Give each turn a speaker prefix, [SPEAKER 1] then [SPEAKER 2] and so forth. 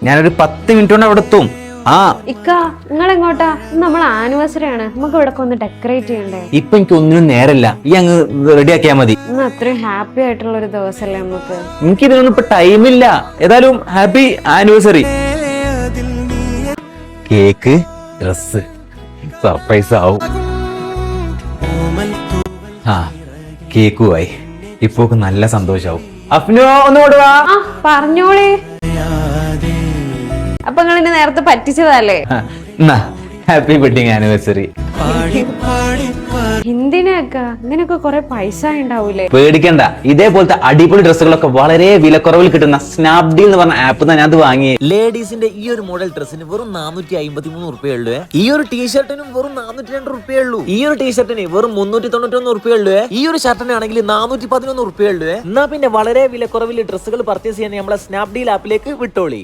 [SPEAKER 1] ഞാനൊരു 10 മിനിറ്റ് കൊണ്ട് അവിടെ എത്തും. ആ
[SPEAKER 2] ഇക്ക നിങ്ങൾ എങ്ങോട്ടാ? നമ്മളെ ആനിവേഴ്സറി ആണ്, നമുക്ക് ഇവിടെ ഒന്ന് ഡെക്കറേറ്റ് ചെയ്യണ്ടേ?
[SPEAKER 1] ഇപ്പൊ എനിക്ക് ഒന്നിനും നേരല്ല, ഈ അങ്ങ് റെഡി ആക്കിയാ മതി.
[SPEAKER 2] ഇന്ന് അത്രയും ഹാപ്പി ആയിട്ടുള്ള ഒരു ദിവസമല്ലേ നമുക്ക്.
[SPEAKER 1] എനിക്ക് ഇതിനൊന്നും ഇപ്പൊ ടൈമില്ല. ഏതായാലും happy anniversary. Cake, dress surprise ആവും. ആ കേക്കുമായി ഇപ്പൊ നല്ല സന്തോഷാവും. അഫ്നോ ഒന്ന് കൊടുവാ.
[SPEAKER 2] ആ പറഞ്ഞോളേ. അപ്പൊ നിങ്ങൾ എന്നെ നേരത്തെ പറ്റിച്ചതല്ലേ?
[SPEAKER 1] Happy wedding anniversary.
[SPEAKER 2] എന്തിനാക്ക ഇതിനൊക്കെ കൊറേ പൈസ ഉണ്ടാവൂലേ?
[SPEAKER 1] പേടിക്കണ്ട, ഇതേപോലത്തെ അടിപൊളി ഡ്രസ്സുകളൊക്കെ വളരെ വിലക്കുറവിൽ കിട്ടുന്ന സ്നാപ്ഡീൽ എന്ന് പറഞ്ഞ ആപ്പ് ഞാൻ അത് വാങ്ങി.
[SPEAKER 3] ലേഡീസിന്റെ ഈ ഒരു മോഡൽ ഡ്രസ്സിന് വെറും 453 റുപ്യുള്ളൂ. ഈ ഒരു ടീഷർട്ടിനും വെറും 402 റുപ്യുള്ളൂ. ഈ ഒരു ടീഷർട്ടിന് വെറും 391 റുപ്യുള്ളൂ. ഈ ഒരു ഷർട്ടിനാണെങ്കിൽ 411 റുപ്യുള്ളൂ. എന്നാ പിന്നെ വളരെ വിലക്കുറവിൽ ഡ്രസ്സുകൾ പർച്ചേസ് ചെയ്യാൻ നമ്മളെ സ്നാപ്ഡീൽ ആപ്പിലേക്ക് വിട്ടോളി.